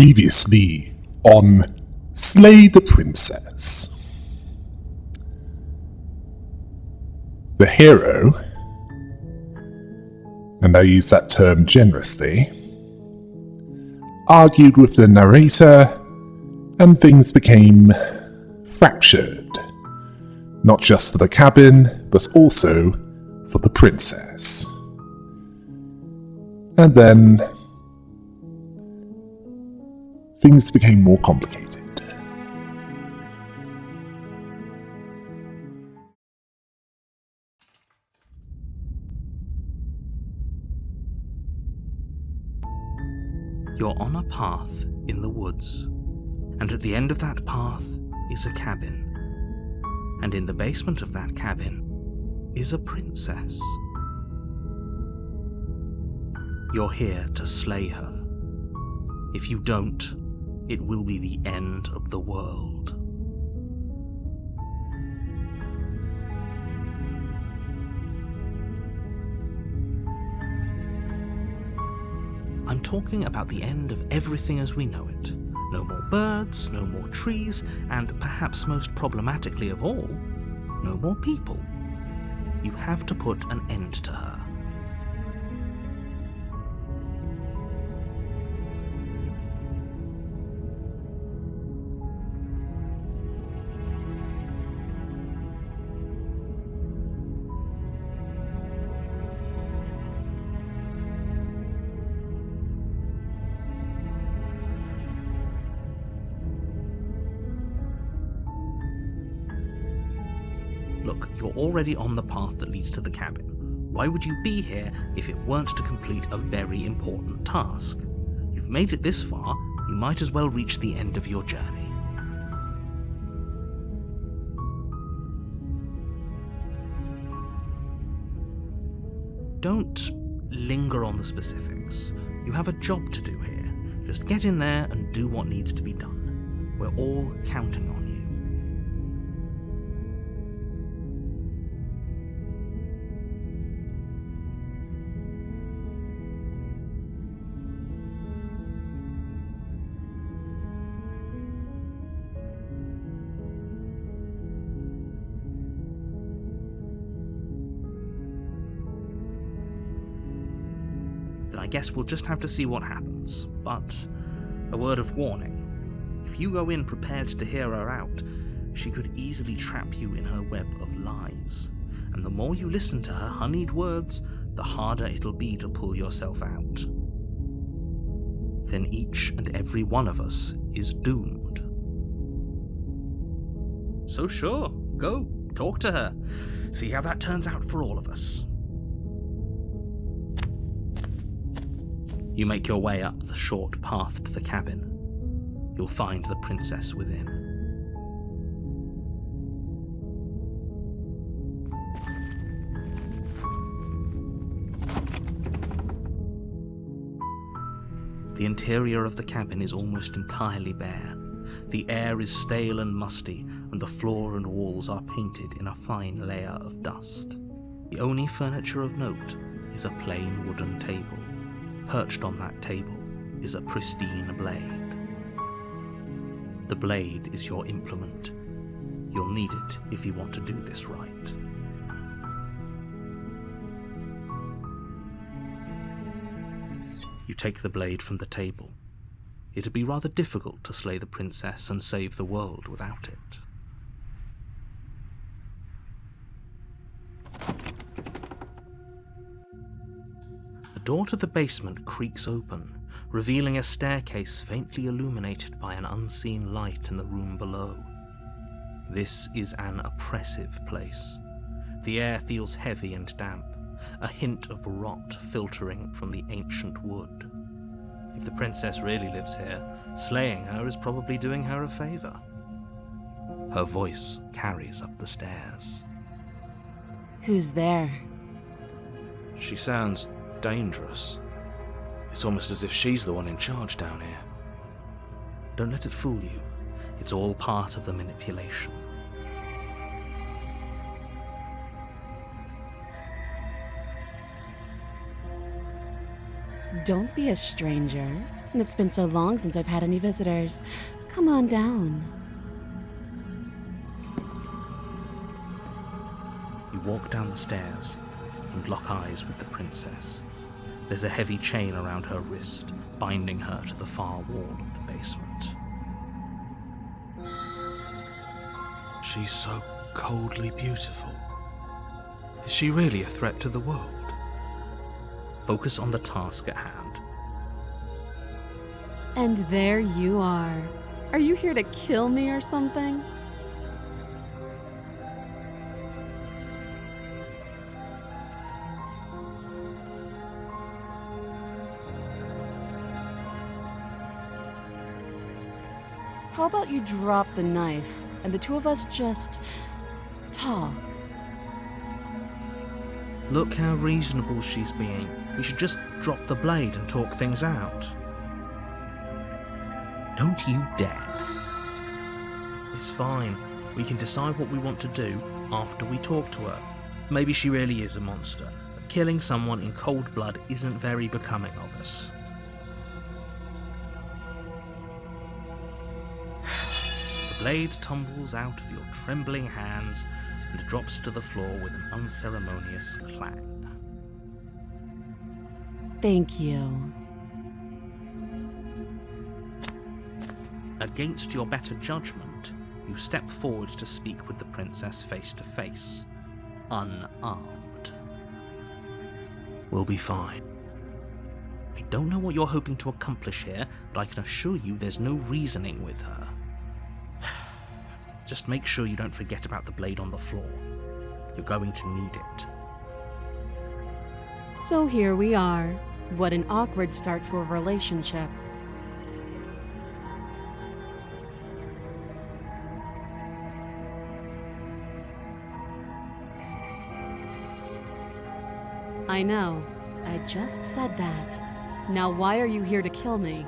Previously on Slay the Princess. The hero, and I use that term generously, argued with the narrator and things became fractured, not just for the cabin, but also for the princess. And then things became more complicated. You're on a path in the woods, and at the end of that path is a cabin. And in the basement of that cabin is a princess. You're here to slay her. If you don't, it will be the end of the world. I'm talking about the end of everything as we know it. No more birds, no more trees, and perhaps most problematically of all, no more people. You have to put an end to her. Look, you're already on the path that leads to the cabin. Why would you be here if it weren't to complete a very important task? You've made it this far, you might as well reach the end of your journey. Don't linger on the specifics. You have a job to do here. Just get in there and do what needs to be done. We're all counting on you. Then I guess we'll just have to see what happens. But a word of warning. If you go in prepared to hear her out, she could easily trap you in her web of lies. And the more you listen to her honeyed words, the harder it'll be to pull yourself out. Then each and every one of us is doomed. So sure, go, talk to her. See how that turns out for all of us. You make your way up the short path to the cabin. You'll find the princess within. The interior of the cabin is almost entirely bare. The air is stale and musty, and the floor and walls are painted in a fine layer of dust. The only furniture of note is a plain wooden table. Perched on that table is a pristine blade. The blade is your implement. You'll need it if you want to do this right. You take the blade from the table. It'd be rather difficult to slay the princess and save the world without it. The door to the basement creaks open, revealing a staircase faintly illuminated by an unseen light in the room below. This is an oppressive place. The air feels heavy and damp, a hint of rot filtering from the ancient wood. If the princess really lives here, slaying her is probably doing her a favor. Her voice carries up the stairs. Who's there? She sounds dangerous. It's almost as if she's the one in charge down here. Don't let it fool you. It's all part of the manipulation. Don't be a stranger. And it's been so long since I've had any visitors. Come on down. You walk down the stairs and lock eyes with the princess. There's a heavy chain around her wrist, binding her to the far wall of the basement. She's so coldly beautiful. Is she really a threat to the world? Focus on the task at hand. And there you are. Are you here to kill me or something? How about you drop the knife and the two of us just talk? Look how reasonable she's being. We should just drop the blade and talk things out. Don't you dare. It's fine. We can decide what we want to do after we talk to her. Maybe she really is a monster, but killing someone in cold blood isn't very becoming of us. The blade tumbles out of your trembling hands and drops to the floor with an unceremonious clang. Thank you. Against your better judgment, you step forward to speak with the princess face to face, unarmed. We'll be fine. I don't know what you're hoping to accomplish here, but I can assure you there's no reasoning with her. Just make sure you don't forget about the blade on the floor. You're going to need it. So here we are. What an awkward start to a relationship. I know. I just said that. Now why are you here to kill me?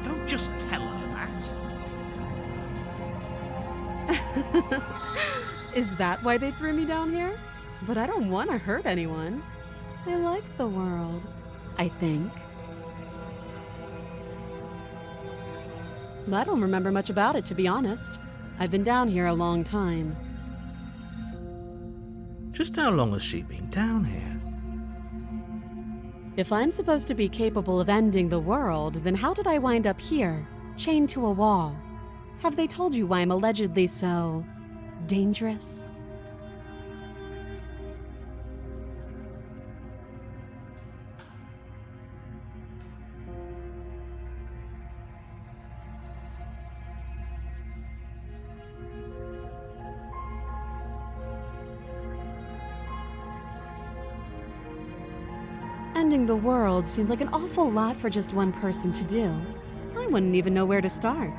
Don't just tell her that. Is that why they threw me down here? But I don't want to hurt anyone. I like the world, I think. I don't remember much about it, to be honest. I've been down here a long time. Just how long has she been down here? If I'm supposed to be capable of ending the world, then how did I wind up here, chained to a wall? Have they told you why I'm allegedly so dangerous? Ending the world seems like an awful lot for just one person to do. I wouldn't even know where to start.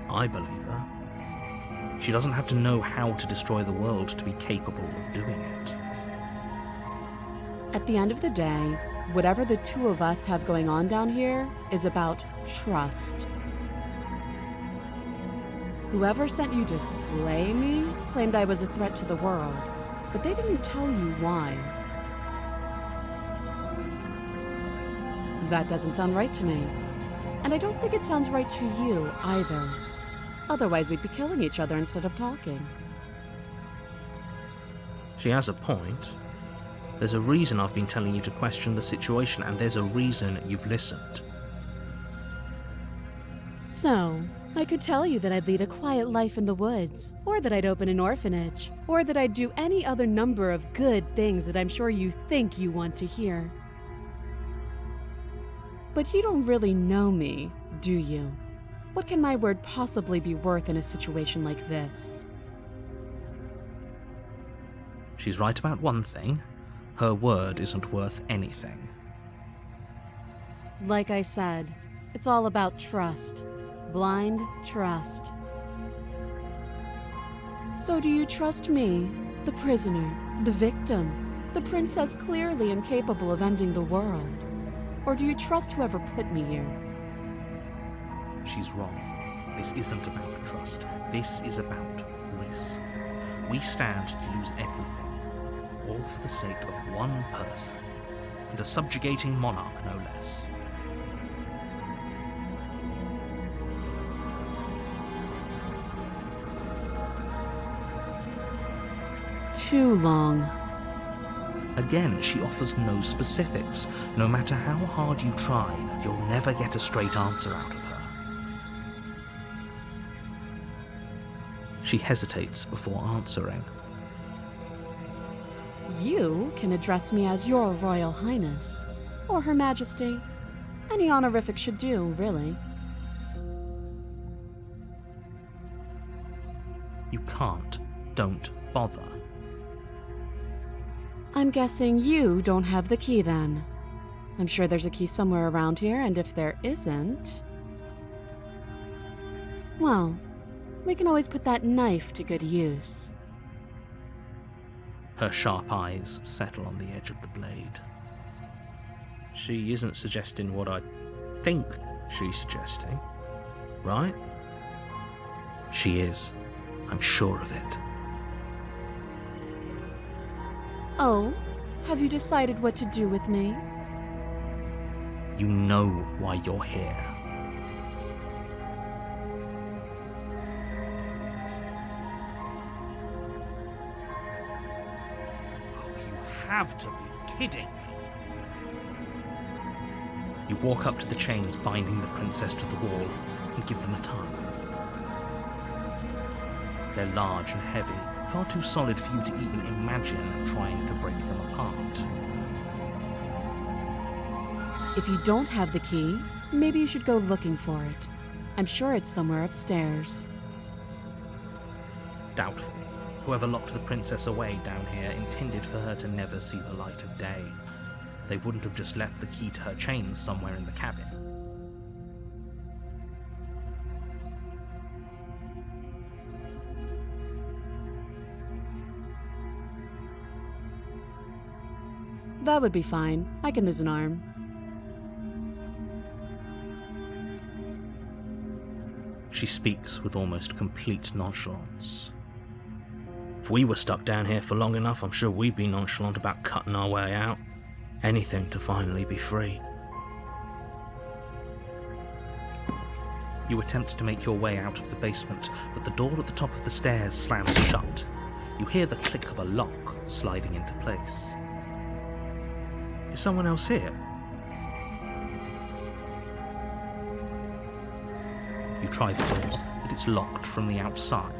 I believe her. She doesn't have to know how to destroy the world to be capable of doing it. At the end of the day, whatever the two of us have going on down here is about trust. Whoever sent you to slay me claimed I was a threat to the world, but they didn't tell you why. That doesn't sound right to me. And I don't think it sounds right to you either. Otherwise, we'd be killing each other instead of talking. She has a point. There's a reason I've been telling you to question the situation, and there's a reason you've listened. So, I could tell you that I'd lead a quiet life in the woods, or that I'd open an orphanage, or that I'd do any other number of good things that I'm sure you think you want to hear. But you don't really know me, do you? What can my word possibly be worth in a situation like this? She's right about one thing. Her word isn't worth anything. Like I said, it's all about trust. Blind trust. So do you trust me, the prisoner, the victim, the princess clearly incapable of ending the world? Or do you trust whoever put me here? She's wrong. This isn't about trust. This is about risk. We stand to lose everything, all for the sake of one person, and a subjugating monarch no less. Too long. Again, she offers no specifics. No matter how hard you try, you'll never get a straight answer out of her. She hesitates before answering. You can address me as Your Royal Highness, or Her Majesty. Any honorific should do, really. You can't. Don't bother. I'm guessing you don't have the key then. I'm sure there's a key somewhere around here, and if there isn't... well, we can always put that knife to good use. Her sharp eyes settle on the edge of the blade. She isn't suggesting what I think she's suggesting, right? She is. I'm sure of it. Oh, have you decided what to do with me? You know why you're here. Oh, you have to be kidding me. You walk up to the chains binding the princess to the wall and give them a tug. They're large and heavy, far too solid for you to even imagine trying to break them apart. If you don't have the key, maybe you should go looking for it. I'm sure it's somewhere upstairs. Doubtful. Whoever locked the princess away down here intended for her to never see the light of day. They wouldn't have just left the key to her chains somewhere in the cabin. That would be fine. I can lose an arm. She speaks with almost complete nonchalance. If we were stuck down here for long enough, I'm sure we'd be nonchalant about cutting our way out. Anything to finally be free. You attempt to make your way out of the basement, but the door at the top of the stairs slams shut. You hear the click of a lock sliding into place. Is someone else here? You try the door, but it's locked from the outside.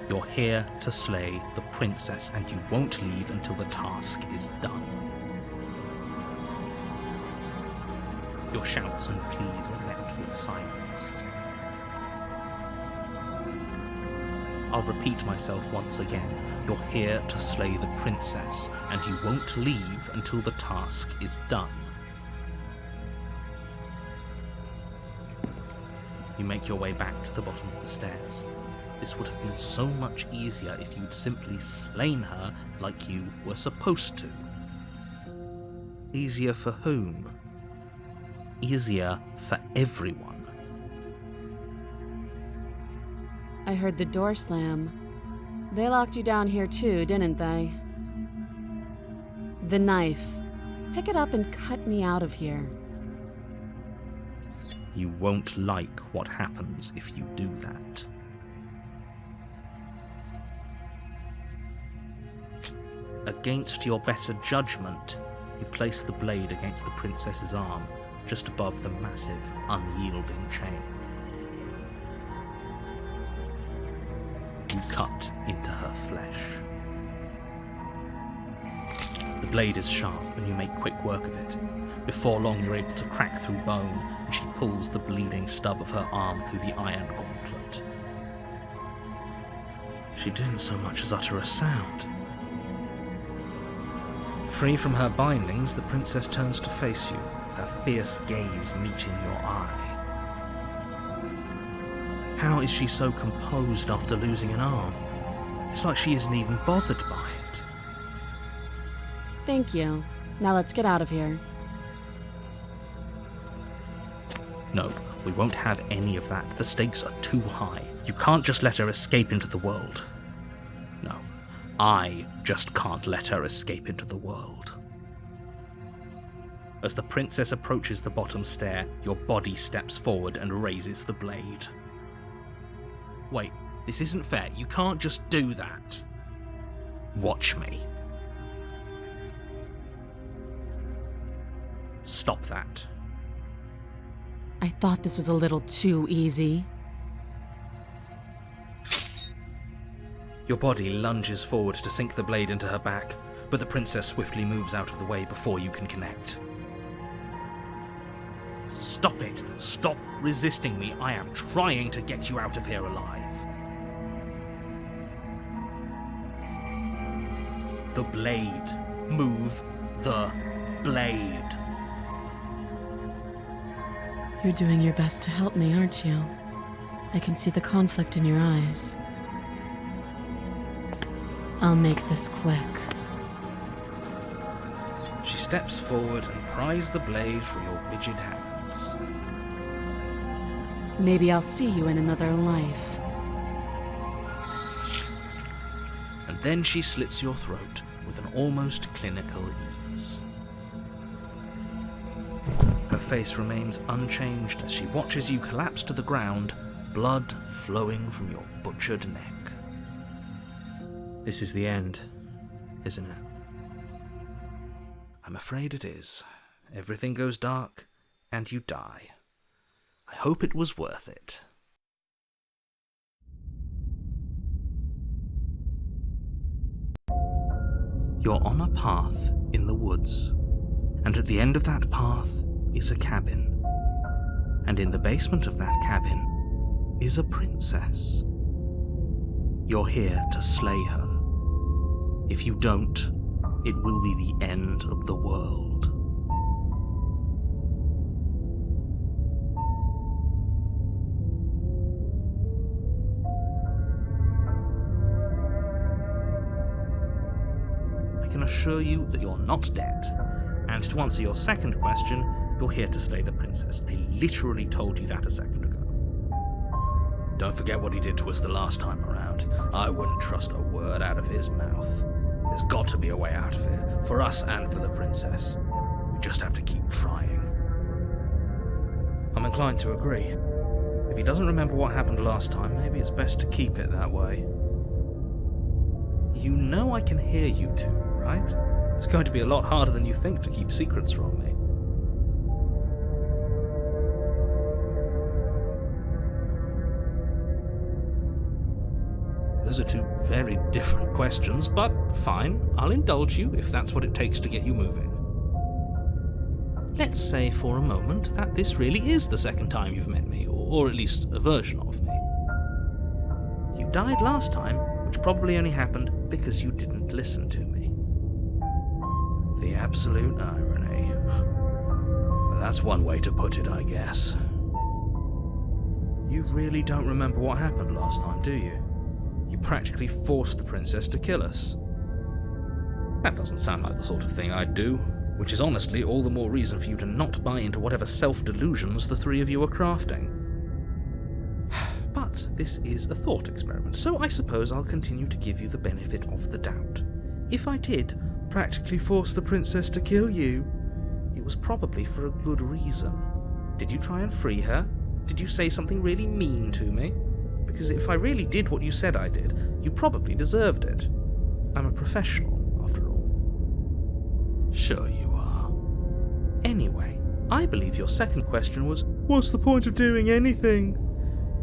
You're here to slay the princess, and you won't leave until the task is done. Your shouts and pleas are met with silence. I'll repeat myself once again. You're here to slay the princess, and you won't leave until the task is done. You make your way back to the bottom of the stairs. This would have been so much easier if you'd simply slain her like you were supposed to. Easier for whom? Easier for everyone. I heard the door slam. They locked you down here too, didn't they? The knife. Pick it up and cut me out of here. You won't like what happens if you do that. Against your better judgment, you place the blade against the princess's arm, just above the massive, unyielding chain. You cut into her flesh. The blade is sharp and you make quick work of it. Before long you're able to crack through bone, and she pulls the bleeding stub of her arm through the iron gauntlet. She didn't so much as utter a sound. Free from her bindings, the princess turns to face you, her fierce gaze meeting your eye. How is she so composed after losing an arm? It's like she isn't even bothered by it. Thank you. Now let's get out of here. No, we won't have any of that. The stakes are too high. You can't just let her escape into the world. No, I just can't let her escape into the world. As the princess approaches the bottom stair, your body steps forward and raises the blade. Wait, this isn't fair. You can't just do that. Watch me. Stop that. I thought this was a little too easy. Your body lunges forward to sink the blade into her back, but the princess swiftly moves out of the way before you can connect. Stop it! Stop resisting me! I am trying to get you out of here alive. The blade. Move the blade. You're doing your best to help me, aren't you? I can see the conflict in your eyes. I'll make this quick. She steps forward and pries the blade from your rigid hands. Maybe I'll see you in another life. And then she slits your throat with an almost clinical ease. Her face remains unchanged as she watches you collapse to the ground, blood flowing from your butchered neck. This is the end, isn't it? I'm afraid it is. Everything goes dark, and you die. I hope it was worth it. You're on a path in the woods, and at the end of that path is a cabin. And in the basement of that cabin is a princess. You're here to slay her. If you don't, it will be the end of the world. I can assure you that you're not dead. And to answer your second question, you're here to slay the princess. I literally told you that a second ago. Don't forget what he did to us the last time around. I wouldn't trust a word out of his mouth. There's got to be a way out of here, for us and for the princess. We just have to keep trying. I'm inclined to agree. If he doesn't remember what happened last time, maybe it's best to keep it that way. You know I can hear you two, right? It's going to be a lot harder than you think to keep secrets from me. Those are two very different questions, but fine, I'll indulge you if that's what it takes to get you moving. Let's say for a moment that this really is the second time you've met me, or at least a version of me. You died last time, which probably only happened because you didn't listen to me. The absolute irony. Well, that's one way to put it, I guess. You really don't remember what happened last time, do you? You practically forced the princess to kill us. That doesn't sound like the sort of thing I'd do, which is honestly all the more reason for you to not buy into whatever self-delusions the three of you are crafting. But this is a thought experiment, so I suppose I'll continue to give you the benefit of the doubt. If I did practically force the princess to kill you, it was probably for a good reason. Did you try and free her? Did you say something really mean to me? Because if I really did what you said I did, you probably deserved it. I'm a professional, after all. Sure you are. Anyway, I believe your second question was, what's the point of doing anything?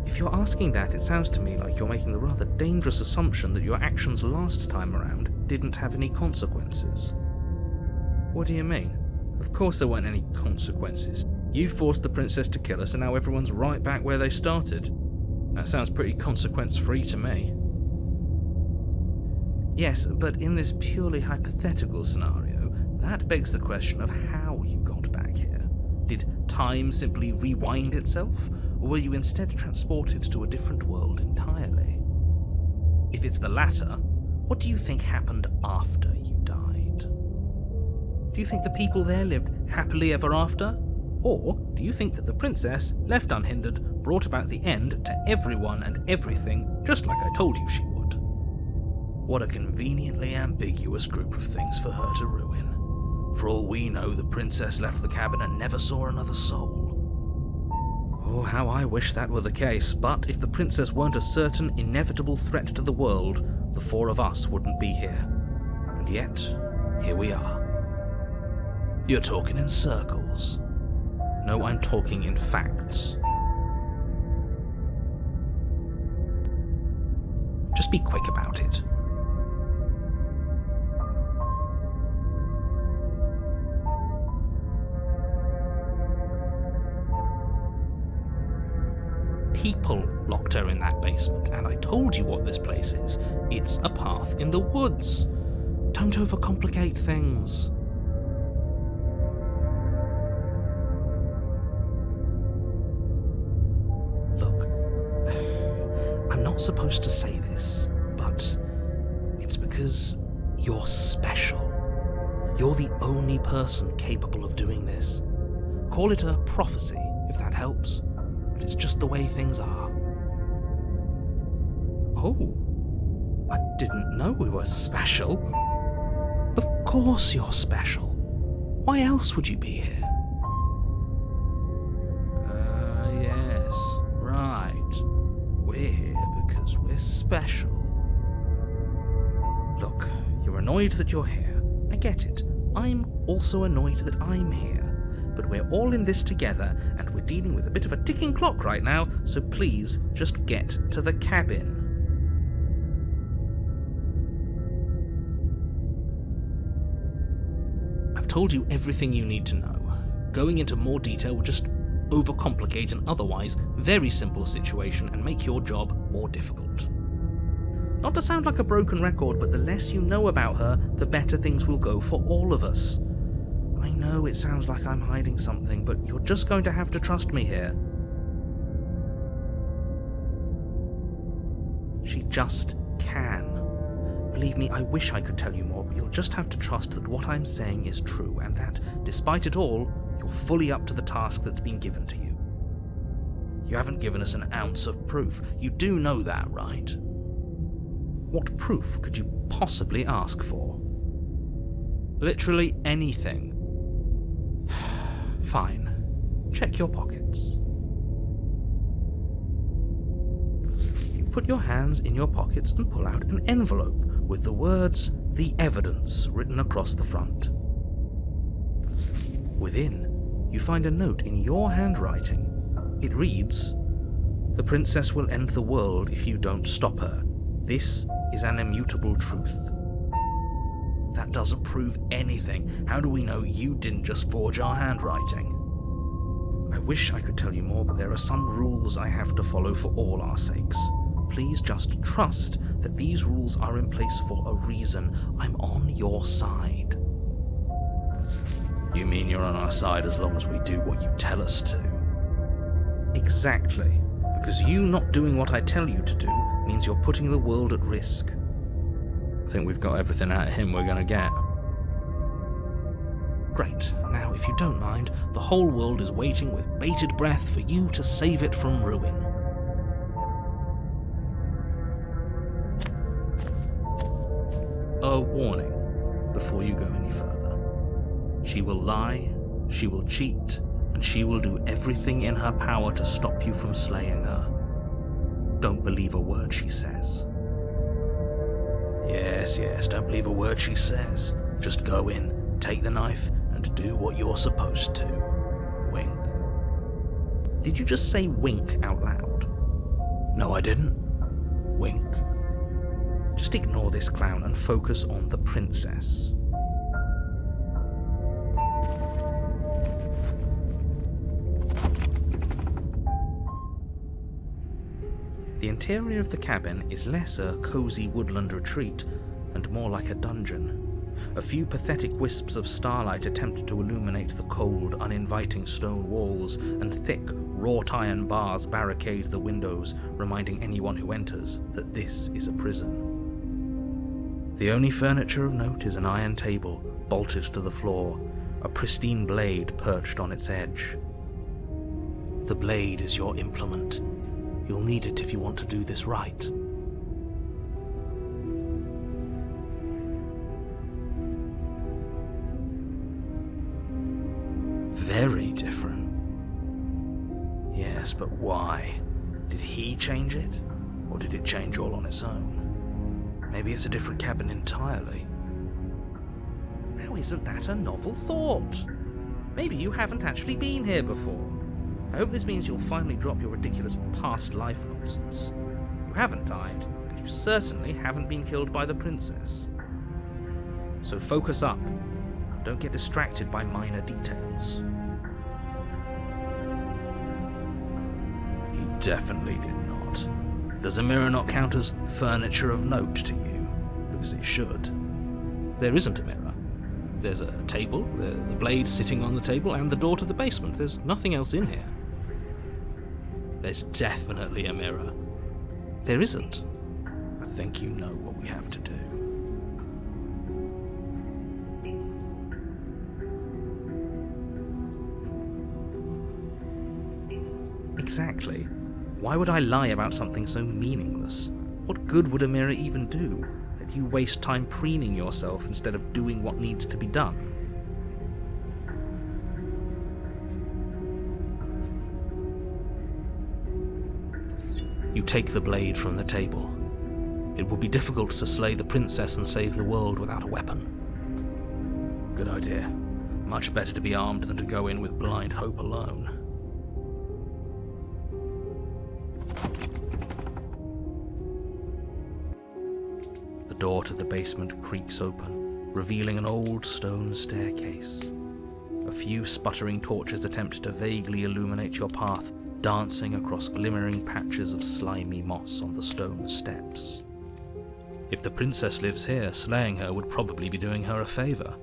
If you're asking that, it sounds to me like you're making the rather dangerous assumption that your actions last time around didn't have any consequences. What do you mean? Of course there weren't any consequences. You forced the princess to kill us and now everyone's right back where they started. That sounds pretty consequence-free to me. Yes, but in this purely hypothetical scenario, that begs the question of how you got back here. Did time simply rewind itself, or were you instead transported to a different world entirely? If it's the latter, what do you think happened after you died? Do you think the people there lived happily ever after? Or do you think that the princess, left unhindered, brought about the end to everyone and everything, just like I told you she would? What a conveniently ambiguous group of things for her to ruin. For all we know, the princess left the cabin and never saw another soul. Oh, how I wish that were the case, but if the princess weren't a certain, inevitable threat to the world, the four of us wouldn't be here. And yet, here we are. You're talking in circles. No, I'm talking in facts. Just be quick about it. People locked her in that basement, and I told you what this place is. It's a path in the woods. Don't overcomplicate things. Look, I'm not supposed to say this, but it's because you're special. You're the only person capable of doing this. Call it a prophecy, if that helps. But it's just the way things are. Oh, I didn't know we were special. Of course you're special. Why else would you be here? Yes, right. We're here because we're special. Look, you're annoyed that you're here. I get it. I'm also annoyed that I'm here. But we're all in this together, and we're dealing with a bit of a ticking clock right now, so please just get to the cabin. I've told you everything you need to know. Going into more detail would just overcomplicate an otherwise very simple situation and make your job more difficult. Not to sound like a broken record, but the less you know about her, the better things will go for all of us. I know it sounds like I'm hiding something, but you're just going to have to trust me here. She just can. Believe me, I wish I could tell you more, but you'll just have to trust that what I'm saying is true, and that, despite it all, you're fully up to the task that's been given to you. You haven't given us an ounce of proof. You do know that, right? What proof could you possibly ask for? Literally anything. Fine. Check your pockets. You put your hands in your pockets and pull out an envelope with the words, "The Evidence," written across the front. Within, you find a note in your handwriting. It reads, "The princess will end the world if you don't stop her. This is an immutable truth." That doesn't prove anything. How do we know you didn't just forge our handwriting? I wish I could tell you more, but there are some rules I have to follow for all our sakes. Please just trust that these rules are in place for a reason. I'm on your side. You mean you're on our side as long as we do what you tell us to? Exactly. Because you not doing what I tell you to do means you're putting the world at risk. I think we've got everything out of him we're going to get. Great. Now, if you don't mind, the whole world is waiting with bated breath for you to save it from ruin. A warning before you go any further. She will lie, she will cheat, and she will do everything in her power to stop you from slaying her. Don't believe a word she says. Yes, don't believe a word she says. Just go in, take the knife, and do what you're supposed to. Wink. Did you just say wink out loud? No, I didn't. Wink. Just ignore this clown and focus on the princess. The interior of the cabin is less a cozy woodland retreat and more like a dungeon. A few pathetic wisps of starlight attempt to illuminate the cold, uninviting stone walls, and thick, wrought iron bars barricade the windows, reminding anyone who enters that this is a prison. The only furniture of note is an iron table, bolted to the floor, a pristine blade perched on its edge. The blade is your implement. You'll need it if you want to do this right. Very different. Yes, but why? Did he change it? Or did it change all on its own? Maybe it's a different cabin entirely. Now isn't that a novel thought? Maybe you haven't actually been here before. I hope this means you'll finally drop your ridiculous past life nonsense. You haven't died, and you certainly haven't been killed by the princess. So focus up. Don't get distracted by minor details. He definitely did not. Does a mirror not count as furniture of note to you? Because it should. There isn't a mirror. There's a table, the blade sitting on the table, and the door to the basement. There's nothing else in here. There's definitely a mirror. There isn't. I think you know what we have to do. Exactly. Why would I lie about something so meaningless? What good would a mirror even do? That you waste time preening yourself instead of doing what needs to be done. You take the blade from the table. It will be difficult to slay the princess and save the world without a weapon. Good idea. Much better to be armed than to go in with blind hope alone. The door to the basement creaks open, revealing an old stone staircase. A few sputtering torches attempt to vaguely illuminate your path, dancing across glimmering patches of slimy moss on the stone steps. If the princess lives here, slaying her would probably be doing her a favor.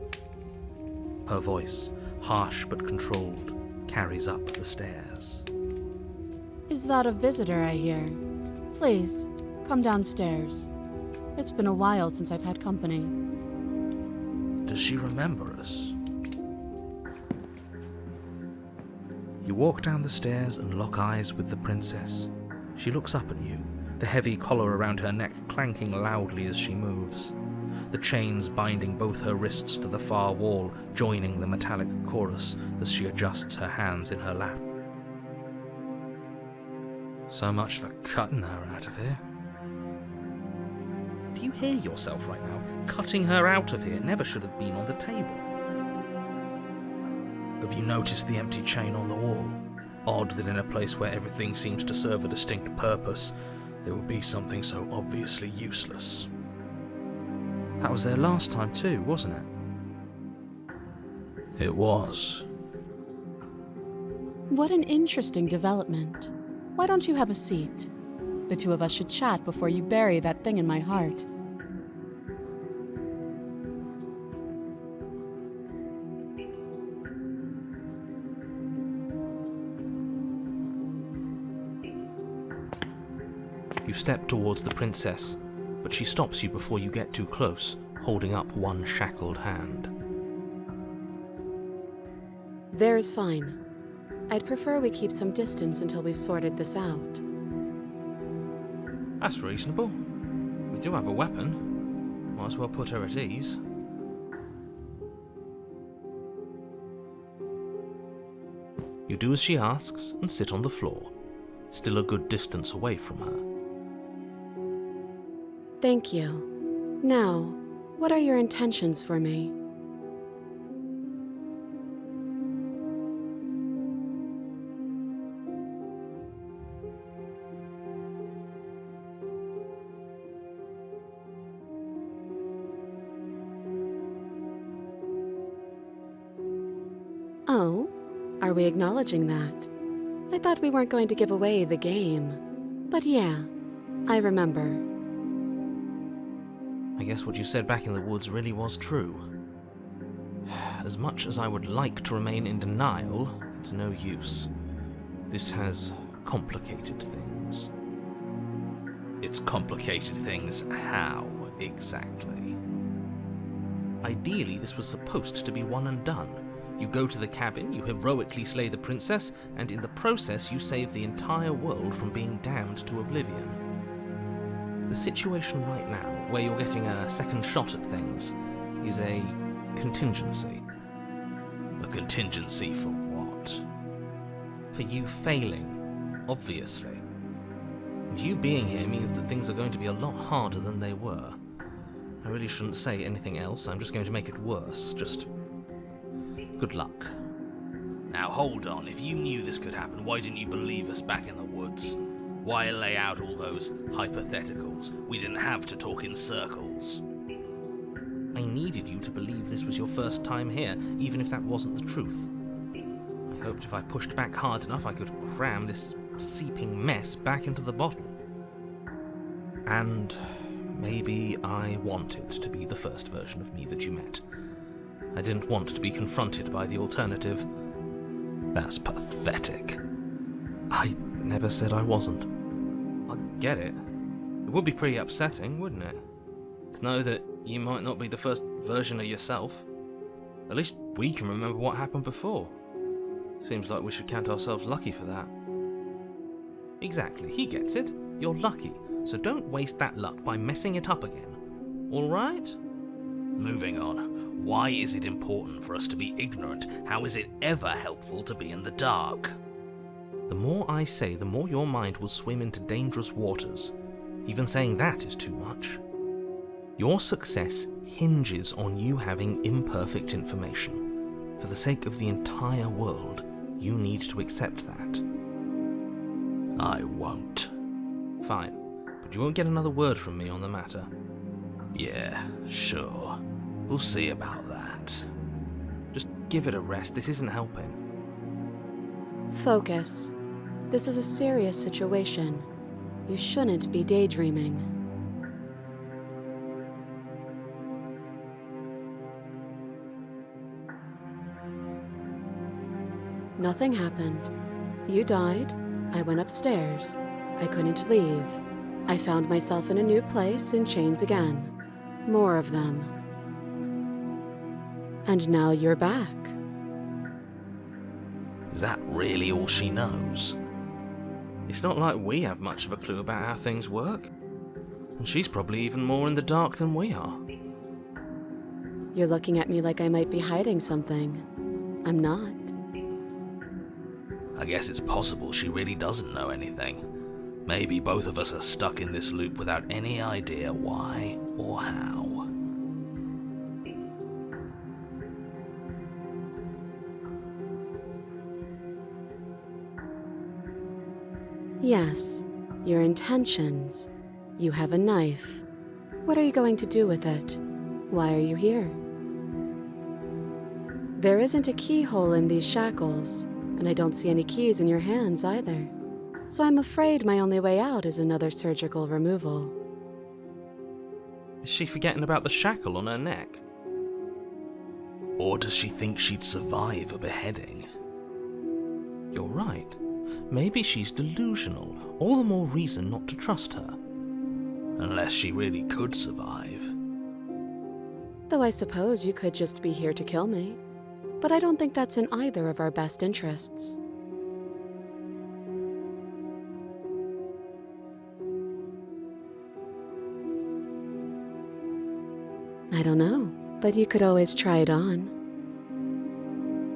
Her voice, harsh but controlled, carries up the stairs. Is that a visitor I hear? Please, come downstairs. It's been a while since I've had company. Does she remember us? You walk down the stairs and lock eyes with the princess. She looks up at you, the heavy collar around her neck clanking loudly as she moves. The chains binding both her wrists to the far wall, joining the metallic chorus as she adjusts her hands in her lap. So much for cutting her out of here. Do you hear yourself right now? Cutting her out of here never should have been on the table. Have you noticed the empty chain on the wall? Odd that in a place where everything seems to serve a distinct purpose, there would be something so obviously useless. That was there last time too, wasn't it? It was. What an interesting development. Why don't you have a seat? The two of us should chat before you bury that thing in my heart. You step towards the princess, but she stops you before you get too close, holding up one shackled hand. There's fine. I'd prefer we keep some distance until we've sorted this out. That's reasonable. We do have a weapon. Might as well put her at ease. You do as she asks and sit on the floor, still a good distance away from her. Thank you. Now, what are your intentions for me? Oh, are we acknowledging that? I thought we weren't going to give away the game. But yeah, I remember. I guess what you said back in the woods really was true. As much as I would like to remain in denial, it's no use. This has complicated things. It's complicated things how, exactly? Ideally, this was supposed to be one and done. You go to the cabin, you heroically slay the princess, and in the process you save the entire world from being damned to oblivion. The situation right now, where you're getting a second shot at things, is a contingency. A contingency for what? For you failing, obviously. And you being here means that things are going to be a lot harder than they were. I really shouldn't say anything else, I'm just going to make it worse. Just good luck. Now hold on, if you knew this could happen, why didn't you believe us back in the woods? Why lay out all those hypotheticals? We didn't have to talk in circles. I needed you to believe this was your first time here, even if that wasn't the truth. I hoped if I pushed back hard enough I could cram this seeping mess back into the bottle. And maybe I wanted to be the first version of me that you met. I didn't want to be confronted by the alternative. That's pathetic. I never said I wasn't. I get it. It would be pretty upsetting, wouldn't it? To know that you might not be the first version of yourself. At least we can remember what happened before. Seems like we should count ourselves lucky for that. Exactly, he gets it. You're lucky, so don't waste that luck by messing it up again. Alright? Moving on. Why is it important for us to be ignorant? How is it ever helpful to be in the dark? The more I say, the more your mind will swim into dangerous waters. Even saying that is too much. Your success hinges on you having imperfect information. For the sake of the entire world, you need to accept that. I won't. Fine, but you won't get another word from me on the matter. Yeah, sure. We'll see about that. Just give it a rest, this isn't helping. Focus. This is a serious situation. You shouldn't be daydreaming. Nothing happened. You died. I went upstairs. I couldn't leave. I found myself in a new place in chains again. More of them. And now you're back. Is that really all she knows? It's not like we have much of a clue about how things work. And she's probably even more in the dark than we are. You're looking at me like I might be hiding something. I'm not. I guess it's possible she really doesn't know anything. Maybe both of us are stuck in this loop without any idea why or how. Yes, your intentions. You have a knife. What are you going to do with it? Why are you here? There isn't a keyhole in these shackles, and I don't see any keys in your hands either. So I'm afraid my only way out is another surgical removal. Is she forgetting about the shackle on her neck? Or does she think she'd survive a beheading? You're right. Maybe she's delusional. All the more reason not to trust her. Unless she really could survive. Though I suppose you could just be here to kill me. But I don't think that's in either of our best interests. I don't know, but you could always try it on.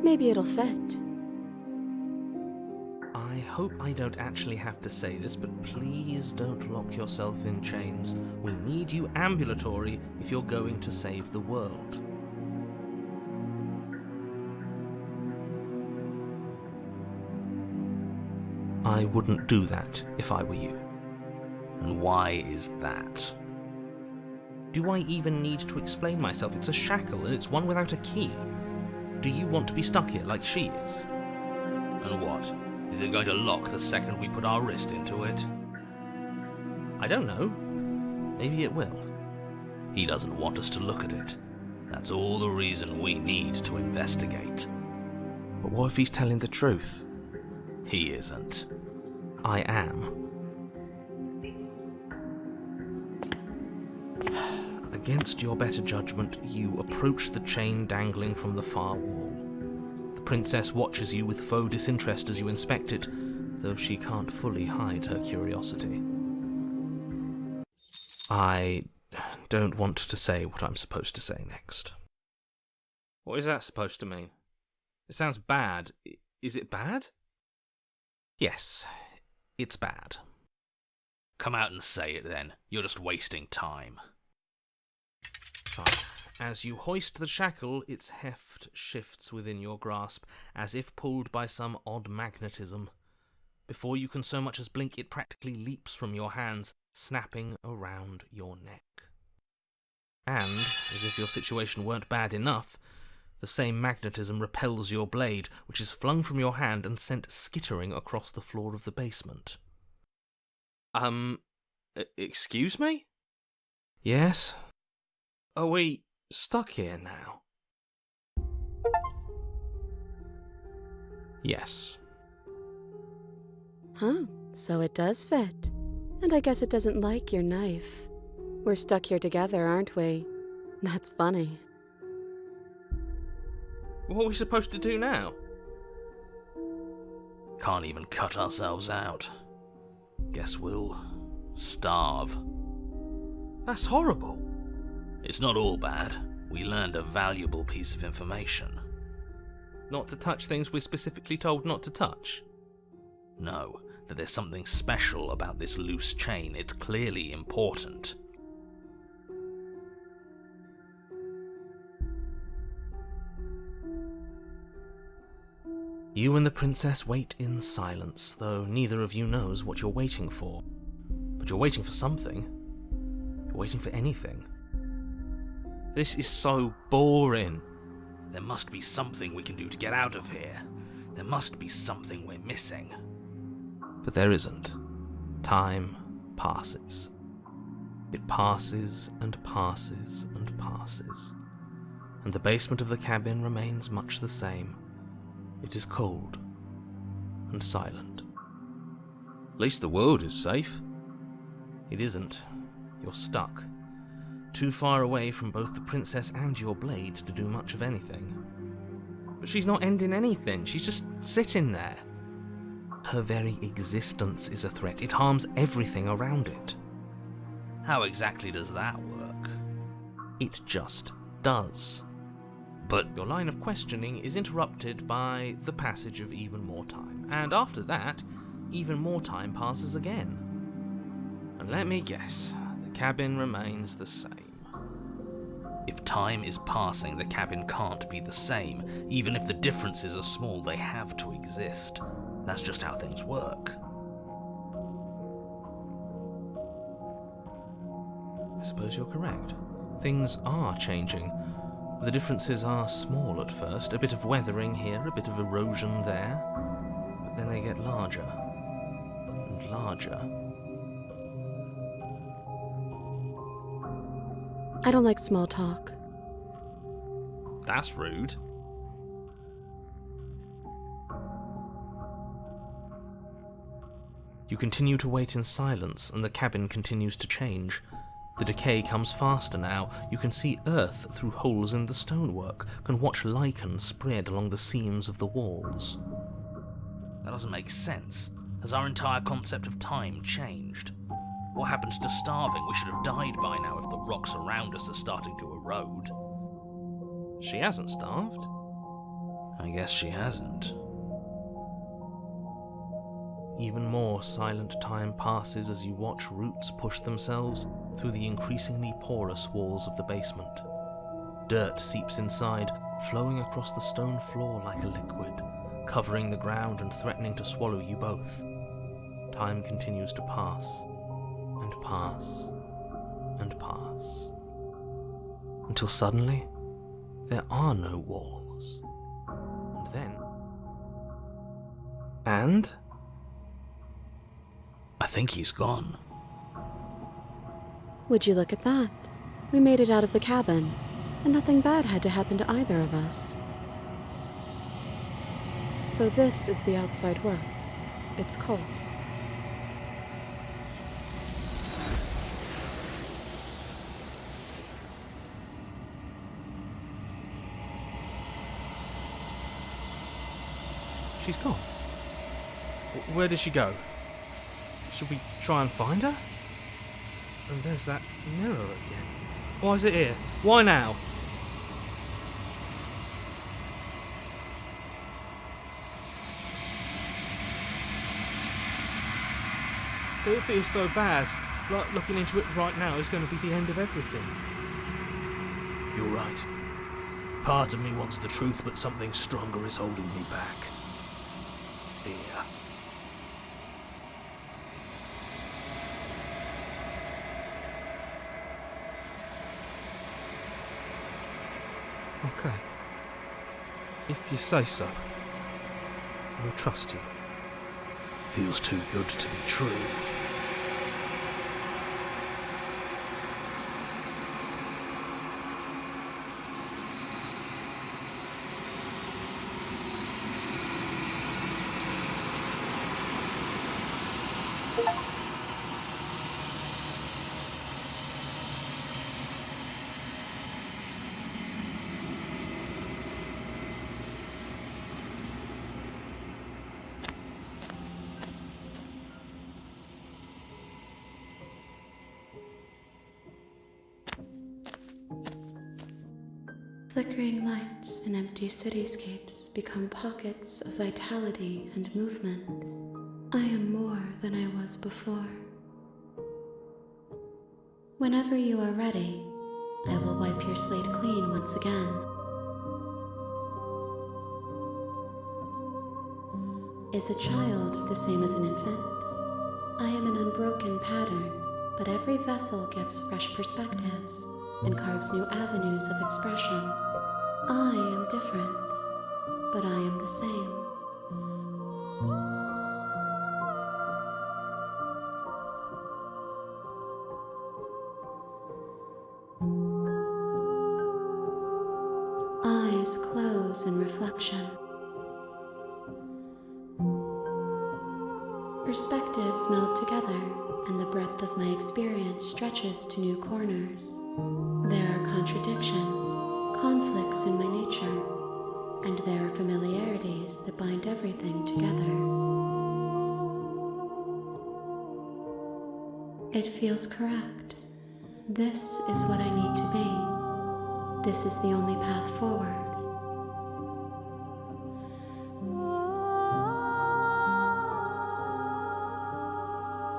Maybe it'll fit. I hope I don't actually have to say this, but please don't lock yourself in chains. We need you ambulatory if you're going to save the world. I wouldn't do that if I were you. And why is that? Do I even need to explain myself? It's a shackle and it's one without a key. Do you want to be stuck here like she is? And what? Is it going to lock the second we put our wrist into it? I don't know. Maybe it will. He doesn't want us to look at it. That's all the reason we need to investigate. But what if he's telling the truth? He isn't. I am. Against your better judgment, you approach the chain dangling from the far wall. The princess watches you with faux disinterest as you inspect it, though she can't fully hide her curiosity. I don't want to say what I'm supposed to say next. What is that supposed to mean? It sounds bad. Is it bad? Yes, it's bad. Come out and say it then. You're just wasting time. Fine. As you hoist the shackle, its heft shifts within your grasp, as if pulled by some odd magnetism. Before you can so much as blink, it practically leaps from your hands, snapping around your neck. And, as if your situation weren't bad enough, the same magnetism repels your blade, which is flung from your hand and sent skittering across the floor of the basement. Excuse me? Yes? Are we stuck here now? Yes. Huh, so it does fit. And I guess it doesn't like your knife. We're stuck here together, aren't we? That's funny. What are we supposed to do now? Can't even cut ourselves out. Guess we'll starve. That's horrible. It's not all bad. We learned a valuable piece of information. Not to touch things we're specifically told not to touch? No, that there's something special about this loose chain. It's clearly important. You and the princess wait in silence, though neither of you knows what you're waiting for. But you're waiting for something. You're waiting for anything. This is so boring. There must be something we can do to get out of here. There must be something we're missing. But there isn't. Time passes. It passes and passes and passes. And the basement of the cabin remains much the same. It is cold and silent. At least the world is safe. It isn't. You're stuck. Too far away from both the princess and your blade to do much of anything. But she's not ending anything. She's just sitting there. Her very existence is a threat. It harms everything around it. How exactly does that work? It just does. But Your line of questioning is interrupted by the passage of even more time. And after that, even more time passes again. And let me guess, the cabin remains the same. if time is passing, the cabin can't be the same. Even if the differences are small, they have to exist. That's just how things work. I suppose you're correct. Things are changing. The differences are small at first, a bit of weathering here, a bit of erosion there, but then they get larger and larger. I don't like small talk. That's rude. You continue to wait in silence, and the cabin continues to change. The decay comes faster now. You can see earth through holes in the stonework, can watch lichen spread along the seams of the walls. That doesn't make sense. Has our entire concept of time changed? What happens to starving? We should have died by now if the rocks around us are starting to erode. She hasn't starved. I guess she hasn't. Even more silent time passes as you watch roots push themselves through the increasingly porous walls of the basement. Dirt seeps inside, flowing across the stone floor like a liquid, covering the ground and threatening to swallow you both. Time continues to pass, and pass, and pass, until suddenly there are no walls. And then... And... I think he's gone. Would you look at that? We made it out of the cabin, and nothing bad had to happen to either of us. So this is the outside world. It's cold. She's gone. Where did she go? Should we try and find her? And there's that mirror again. Why is it here? Why now? It feels so bad. Like looking into it right now is going to be the end of everything. You're right. Part of me wants the truth, but something stronger is holding me back. Fear. Okay. If you say so, we'll trust you. Feels too good to be true. Flickering lights in empty cityscapes become pockets of vitality and movement. I am more than I was before. Whenever you are ready, I will wipe your slate clean once again. Is a child the same as an infant? I am an unbroken pattern, but every vessel gives fresh perspectives and carves new avenues of expression. I am different, but I am the same. Eyes close in reflection. Perspectives meld together, and the breadth of my experience stretches to new corners. There are contradictions, conflicts in my nature, and there are familiarities that bind everything together. It feels correct. This is what I need to be. This is the only path forward.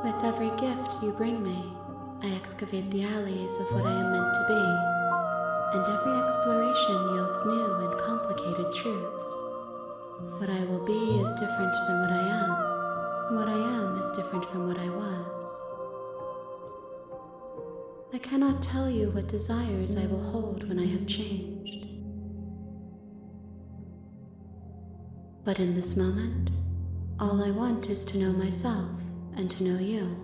With every gift you bring me, I excavate the alleys of what I am meant to be, and every exploration yields new and complicated truths. What I will be is different than what I am, and what I am is different from what I was. I cannot tell you what desires I will hold when I have changed. But in this moment, all I want is to know myself and to know you.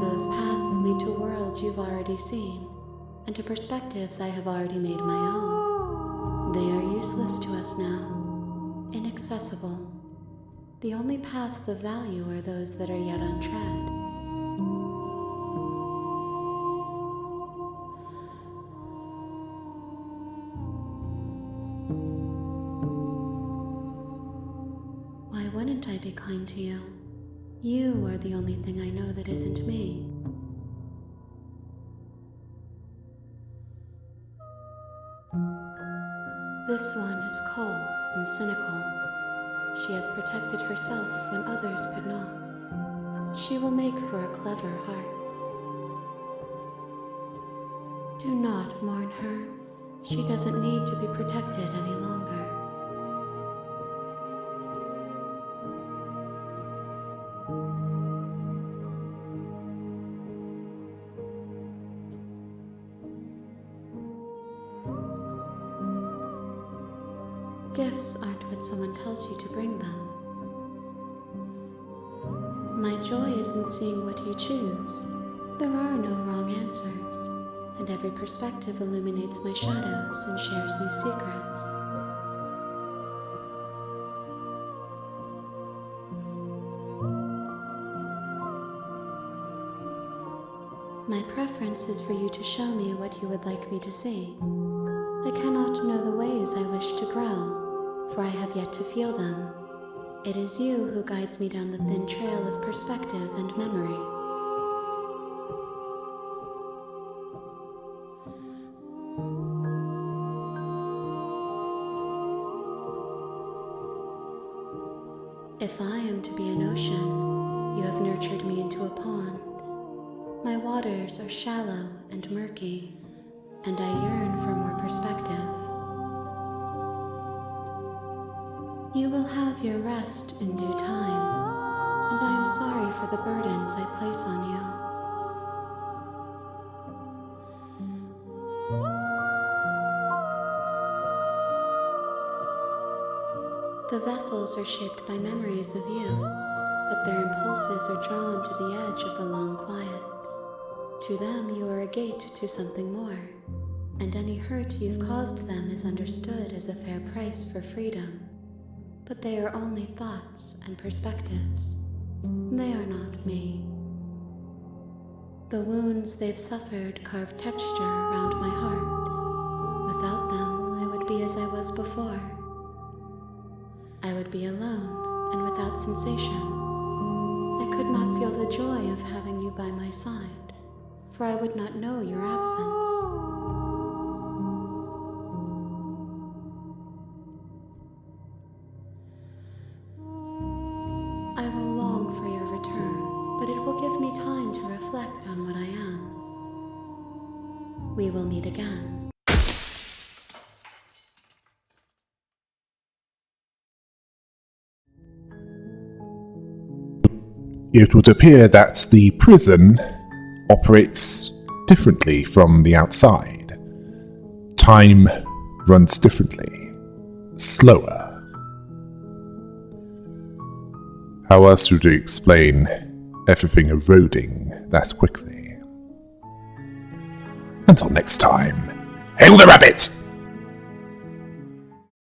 Those paths lead to worlds you've already seen, and to perspectives I have already made my own. They are useless to us now, inaccessible. The only paths of value are those that are yet untread. Why wouldn't I be kind to you? You are the only thing I know that isn't me. This one is cold and cynical. She has protected herself when others could not. She will make for a clever heart. Do not mourn her. She doesn't need to be protected any longer. Gifts aren't what someone tells you to bring them. My joy isn't seeing what you choose. There are no wrong answers, and every perspective illuminates my shadows and shares new secrets. My preference is for you to show me what you would like me to see. I cannot know the ways I wish to grow, for I have yet to feel them. It is you who guides me down the thin trail of perspective and memory. If I am to be an ocean, you have nurtured me into a pond. My waters are shallow and murky, and I yearn for more perspective. You will have your rest in due time, and I am sorry for the burdens I place on you. The vessels are shaped by memories of you, but their impulses are drawn to the edge of the long quiet. To them, you are a gate to something more, and any hurt you've caused them is understood as a fair price for freedom. But they are only thoughts and perspectives. They are not me. The wounds they've suffered carve texture around my heart. Without them, I would be as I was before. I would be alone and without sensation. I could not feel the joy of having you by my side, for I would not know your absence. I will long for your return, but it will give me time to reflect on what I am. We will meet again. It would appear that the prison operates differently from the outside. Time runs differently, slower. How else would you explain everything eroding that quickly? Until next time, hail the rabbit!